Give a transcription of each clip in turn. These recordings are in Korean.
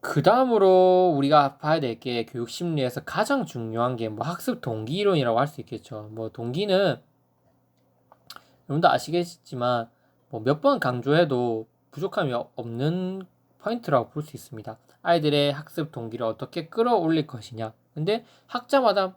그 다음으로 우리가 봐야 될 게 교육 심리에서 가장 중요한 게 뭐 학습 동기 이론이라고 할 수 있겠죠. 뭐 동기는 여러분도 아시겠지만 뭐 몇 번 강조해도 부족함이 없는 포인트라고 볼 수 있습니다. 아이들의 학습 동기를 어떻게 끌어올릴 것이냐. 근데 학자마다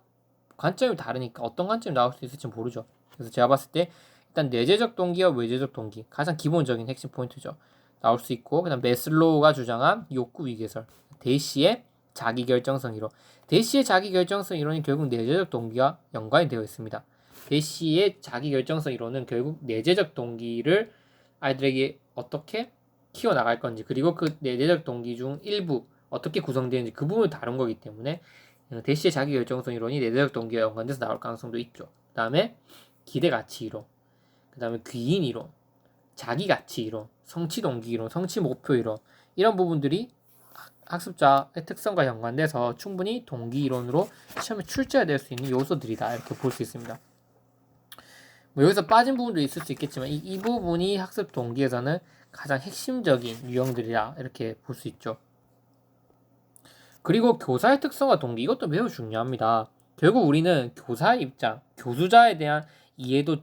관점이 다르니까 어떤 관점이 나올 수 있을지 모르죠. 그래서 제가 봤을 때 일단 내재적 동기와 외재적 동기 가장 기본적인 핵심 포인트죠. 나올 수 있고, 그다음 메슬로우가 주장한 욕구 위계설, 대시의 자기결정성 이론. 대시의 자기결정성 이론이 결국 내재적 동기와 연관이 되어 있습니다. 대시의 자기결정성 이론은 결국 내재적 동기를 아이들에게 어떻게 키워나갈 건지, 그리고 그 내재적 동기 중 일부 어떻게 구성되는지 그 부분을 다룬 거기 때문에 대시의 자기결정성 이론이 내재적 동기와 연관돼서 나올 가능성도 있죠. 그 다음에 기대가치 이론, 그 다음에 귀인 이론, 자기가치 이론, 성취동기 이론, 성취목표 이론, 이런 부분들이 학습자의 특성과 연관돼서 충분히 동기 이론으로 시험에 출제될 수 있는 요소들이다, 이렇게 볼 수 있습니다. 뭐 여기서 빠진 부분도 있을 수 있겠지만 이 부분이 학습 동기에서는 가장 핵심적인 유형들이다, 이렇게 볼 수 있죠. 그리고 교사의 특성과 동기, 이것도 매우 중요합니다. 결국 우리는 교사의 입장, 교수자에 대한 이해도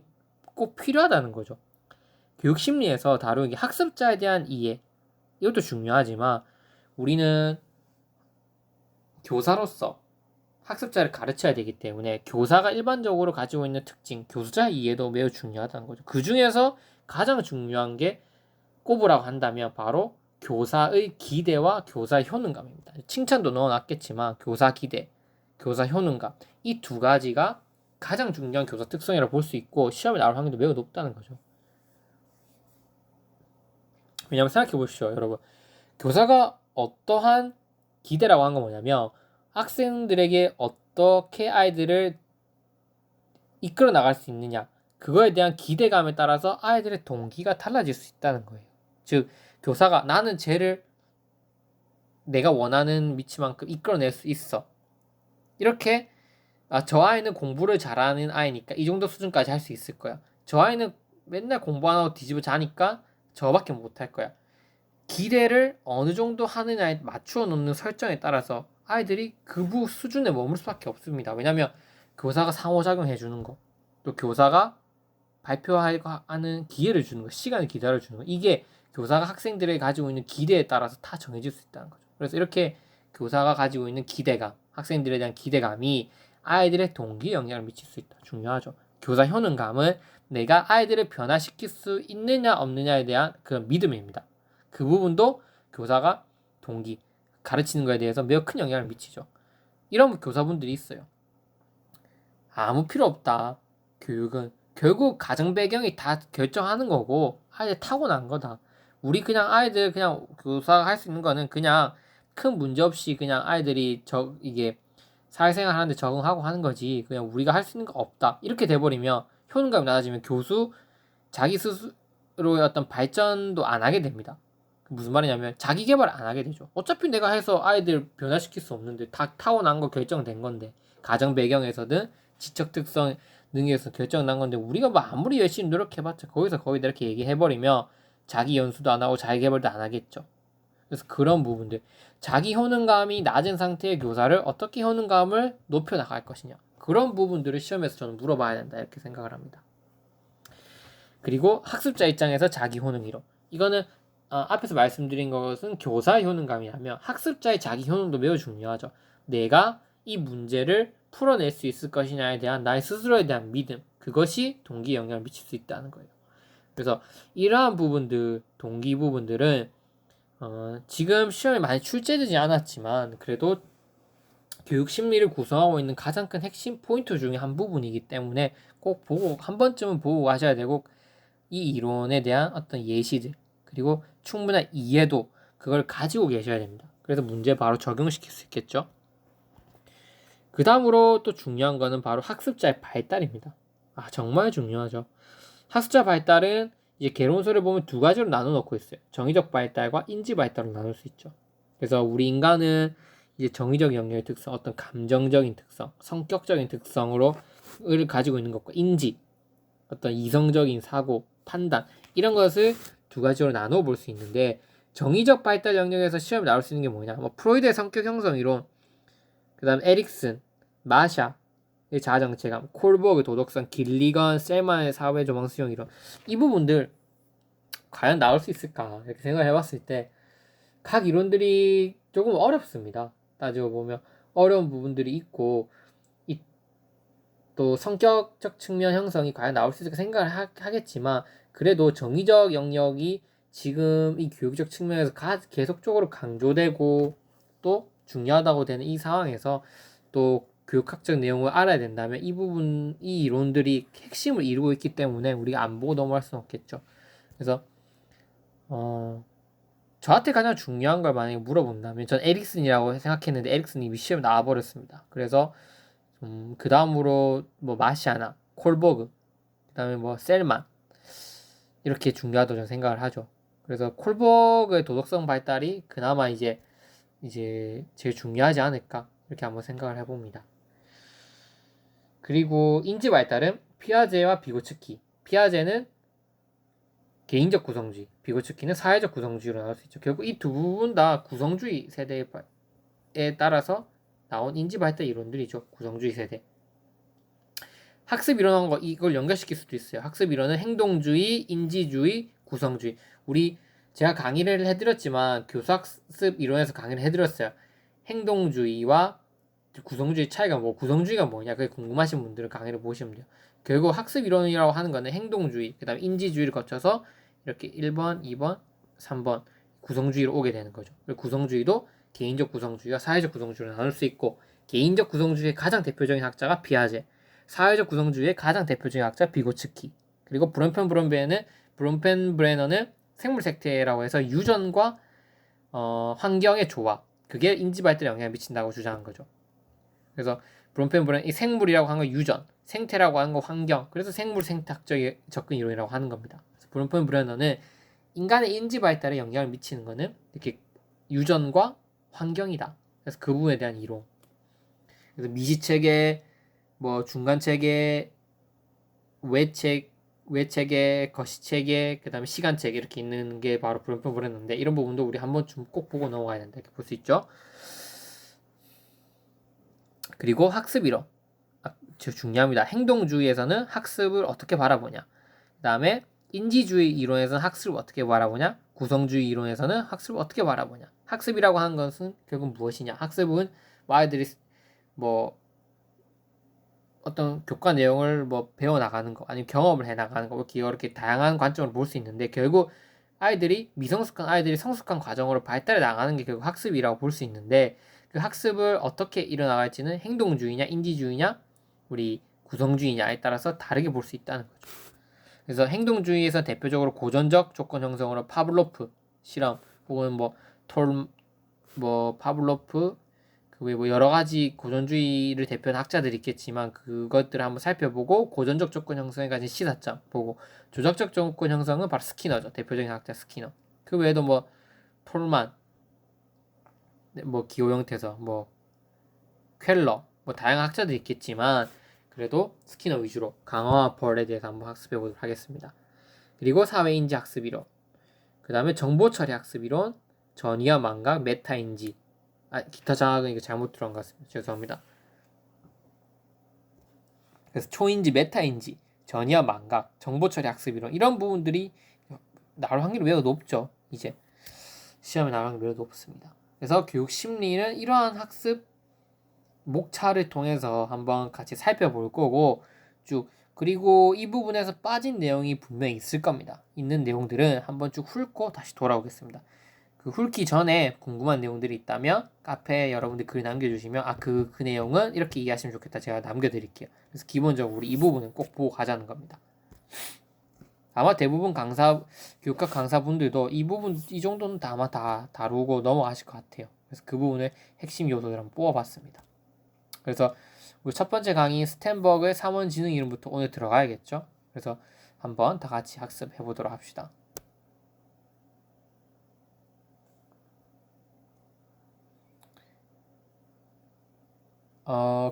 꼭 필요하다는 거죠. 교육심리에서 다루는 게 학습자에 대한 이해, 이것도 중요하지만 우리는 교사로서 학습자를 가르쳐야 되기 때문에 교사가 일반적으로 가지고 있는 특징, 교수자의 이해도 매우 중요하다는 거죠. 그 중에서 가장 중요한 게 꼽으라고 한다면 바로 교사의 기대와 교사의 효능감입니다. 칭찬도 넣어놨겠지만 교사 기대, 교사 효능감, 이 두 가지가 가장 중요한 교사 특성이라고 볼 수 있고 시험에 나올 확률도 매우 높다는 거죠. 왜냐하면 생각해 보십시오, 여러분. 교사가 어떠한 기대라고 한 건 뭐냐면 학생들에게 어떻게 아이들을 이끌어 나갈 수 있느냐, 그거에 대한 기대감에 따라서 아이들의 동기가 달라질 수 있다는 거예요. 즉 교사가 나는 쟤를 내가 원하는 위치만큼 이끌어낼 수 있어, 이렇게 저 아이는 공부를 잘하는 아이니까 이 정도 수준까지 할 수 있을 거야, 저 아이는 맨날 공부 안 하고 뒤집어 자니까 저밖에 못할 거야, 기대를 어느 정도 하느냐에 맞추어 놓는 설정에 따라서 아이들이 그 수준에 머물 수밖에 없습니다. 왜냐하면 교사가 상호작용해 주는 거, 또 교사가 발표하는 기회를 주는 거, 시간을 기다려 주는 거, 이게 교사가 학생들에게 가지고 있는 기대에 따라서 다 정해질 수 있다는 거죠. 그래서 이렇게 교사가 가지고 있는 기대감, 학생들에 대한 기대감이 아이들의 동기에 영향을 미칠 수 있다. 중요하죠. 교사 효능감은 내가 아이들을 변화시킬 수 있느냐 없느냐에 대한 그런 믿음입니다. 그 부분도 교사가 동기, 가르치는 거에 대해서 매우 큰 영향을 미치죠. 이런 교사분들이 있어요. 아무 필요 없다. 교육은 결국 가정 배경이 다 결정하는 거고 아이들 타고난 거다. 우리 그냥 아이들 그냥 교사가 할 수 있는 거는 그냥 큰 문제 없이 그냥 아이들이 이게 사회생활 하는데 적응하고 하는 거지, 그냥 우리가 할 수 있는 거 없다, 이렇게 돼버리면 효능감이 낮아지면 교수 자기 스스로의 어떤 발전도 안 하게 됩니다. 무슨 말이냐면 자기 개발 안 하게 되죠. 어차피 내가 해서 아이들 변화시킬 수 없는데 다 타고난 거 결정된 건데, 가정 배경에서든 지적 특성 능력에서 결정난 건데 우리가 뭐 아무리 열심히 노력해봤자 거기서 거기다 이렇게 얘기해버리면 자기 연수도 안 하고 자기 개발도 안 하겠죠. 그래서 그런 부분들, 자기 효능감이 낮은 상태의 교사를 어떻게 효능감을 높여 나갈 것이냐, 그런 부분들을 시험에서 저는 물어봐야 된다, 이렇게 생각을 합니다. 그리고 학습자 입장에서 자기 효능 이론, 이거는 앞에서 말씀드린 것은 교사의 효능감이라면 학습자의 자기 효능도 매우 중요하죠. 내가 이 문제를 풀어낼 수 있을 것이냐에 대한 나의 스스로에 대한 믿음, 그것이 동기에 영향을 미칠 수 있다는 거예요. 그래서 이러한 부분들, 동기 부분들은 지금 시험에 많이 출제되지 않았지만 그래도 교육 심리를 구성하고 있는 가장 큰 핵심 포인트 중에 한 부분이기 때문에 꼭 보고 한 번쯤은 보고 가셔야 되고, 이 이론에 대한 어떤 예시들 그리고 충분한 이해도, 그걸 가지고 계셔야 됩니다. 그래서 문제 바로 적용시킬 수 있겠죠. 그 다음으로 또 중요한 거는 바로 학습자의 발달입니다. 정말 중요하죠. 학습자 발달은 이제 개론서를 보면 두 가지로 나눠 놓고 있어요. 정의적 발달과 인지 발달로 나눌 수 있죠. 그래서 우리 인간은 이제 정의적 영역의 특성, 어떤 감정적인 특성, 성격적인 특성으로 을 가지고 있는 것과 인지, 어떤 이성적인 사고, 판단, 이런 것을 두 가지로 나눠 볼 수 있는데, 정의적 발달 영역에서 시험에 나올 수 있는 게 뭐냐? 뭐 프로이드의 성격 형성 이론, 그다음 에릭슨, 마샤의 자아정체감, 콜버그의 도덕성, 길리건, 셀만의 사회 조망 수용 이론, 이 부분들 과연 나올 수 있을까? 이렇게 생각해봤을 때 각 이론들이 조금 어렵습니다. 따지고 보면 어려운 부분들이 있고, 또 성격적 측면 형성이 과연 나올 수 있을까 생각을 하겠지만, 그래도 정의적 영역이 지금 이 교육적 측면에서 계속적으로 강조되고 또 중요하다고 되는 이 상황에서 또 교육학적 내용을 알아야 된다면 이 이론들이 핵심을 이루고 있기 때문에 우리가 안 보고 넘어갈 수는 없겠죠. 그래서 저한테 가장 중요한 걸 만약에 물어본다면 전 에릭슨이라고 생각했는데 에릭슨이 이미 시험에 나와버렸습니다. 그래서 그 다음으로 뭐 마시아나, 콜버그, 그 다음에 뭐 셀만 이렇게 중요하다고 저는 생각을 하죠. 그래서 콜버그의 도덕성 발달이 그나마 이제 제일 중요하지 않을까 이렇게 한번 생각을 해봅니다. 그리고 인지 발달은 피아제와 비고츠키. 피아제는 개인적 구성주의, 비고츠키는 사회적 구성주의로 나올 수 있죠. 결국 이 두 부분 다 구성주의 세대에 따라서 나온 인지 발달 이론들이죠. 구성주의 세대. 학습 이론한 거 이걸 연결시킬 수도 있어요. 학습 이론은 행동주의, 인지주의, 구성주의. 제가 강의를 해드렸지만 교수학습 이론에서 강의를 해드렸어요. 행동주의와 구성주의 차이가 구성주의가 뭐냐 그게 궁금하신 분들은 강의를 보시면 돼요. 결국 학습 이론이라고 하는 거는 행동주의, 그 다음에 인지주의를 거쳐서 이렇게 1번, 2번, 3번 구성주의로 오게 되는 거죠. 그리고 구성주의도 개인적 구성주의와 사회적 구성주의로 나눌 수 있고, 개인적 구성주의의 가장 대표적인 학자가 피아제, 사회적 구성주의의 가장 대표적인 학자 비고츠키, 그리고 브론펜브레너는 생물 생태라고 해서 유전과 환경의 조화, 그게 인지 발달에 영향을 미친다고 주장한 거죠. 그래서 브론펜브레너 이 생물이라고 하는 거 유전, 생태라고 하는 거 환경, 그래서 생물 생태학적 접근 이론이라고 하는 겁니다. 브론펜브레너는 인간의 인지 발달에 영향을 미치는 거는 이렇게 유전과 환경이다. 그래서 그 부분에 대한 이론. 그래서 미시체계, 뭐 중간체계, 외체계, 거시체계, 그 다음에 시간체계 이렇게 있는 게 바로 브론펜브레너인데, 이런 부분도 우리 한번 좀 꼭 보고 넘어가야 된다 이렇게 볼 수 있죠. 그리고 학습 이론. 중요합니다. 행동주의에서는 학습을 어떻게 바라보냐. 그 다음에 인지주의 이론에서는 학습을 어떻게 바라보냐. 구성주의 이론에서는 학습을 어떻게 바라보냐. 학습이라고 하는 것은 결국 무엇이냐. 학습은 아이들이 뭐 어떤 교과 내용을 뭐 배워나가는 거, 아니면 경험을 해나가는 거, 이렇게 다양한 관점으로 볼 수 있는데, 결국 미성숙한 아이들이 성숙한 과정으로 발달해 나가는 게 결국 학습이라고 볼 수 있는데, 그 학습을 어떻게 일어나갈지는 행동주의냐, 인지주의냐, 우리 구성주의냐에 따라서 다르게 볼 수 있다는 거죠. 그래서 행동주의에서 대표적으로 고전적 조건 형성으로 파블로프 실험, 혹은 파블로프, 그 외에 뭐 여러 가지 고전주의를 대표하는 학자들이 있겠지만, 그것들을 한번 살펴보고 고전적 조건 형성에 가진 시사점 보고, 조작적 조건 형성은 바로 스키너죠. 대표적인 학자 스키너. 그 외에도 뭐 톨만, 뭐 기호 형태서 뭐 퀘러, 뭐 다양한 학자들이 있겠지만, 그래도 스키너 위주로 강화와 벌에 대해서 한번 학습해 보도록 하겠습니다. 그리고 사회인지 학습 이론, 그 다음에 정보처리 학습 이론, 전이와 망각, 메타인지, 기타 장학은 이거 잘못 들어간 것 같습니다. 죄송합니다. 그래서 초인지, 메타인지, 전이와 망각, 정보처리 학습 이론, 이런 부분들이 나올 확률이 매우 높죠. 이제 시험에 나올 확률이 매우 높습니다. 그래서 교육 심리는 이러한 학습 목차를 통해서 한번 같이 살펴볼 거고, 그리고 이 부분에서 빠진 내용이 분명히 있을 겁니다. 있는 내용들은 한번 쭉 훑고 다시 돌아오겠습니다. 그 훑기 전에 궁금한 내용들이 있다면 카페에 여러분들 글 남겨주시면 그 내용은 이렇게 이해하시면 좋겠다 제가 남겨드릴게요. 그래서 기본적으로 우리 이 부분은 꼭 보고 가자는 겁니다. 아마 대부분 교육학 강사분들도 이 정도는 아마 다 다루고 넘어가실 것 같아요. 그래서 그 부분을 핵심 요소를 한번 뽑아봤습니다. 그래서 우리 첫 번째 강의 스탠버그의 3원 지능 이론부터 오늘 들어가야겠죠. 그래서 한번 다 같이 학습해 보도록 합시다.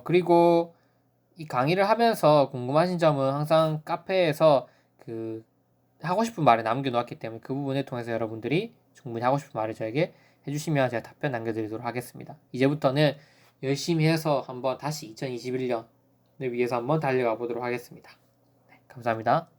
그리고 이 강의를 하면서 궁금하신 점은 항상 카페에서 하고 싶은 말을 남겨놓았기 때문에 그 부분을 통해서 여러분들이 충분히 하고 싶은 말을 저에게 해주시면 제가 답변 남겨드리도록 하겠습니다. 이제부터는 열심히 해서 한번 다시 2021년을 위해서 한번 달려가 보도록 하겠습니다. 네, 감사합니다.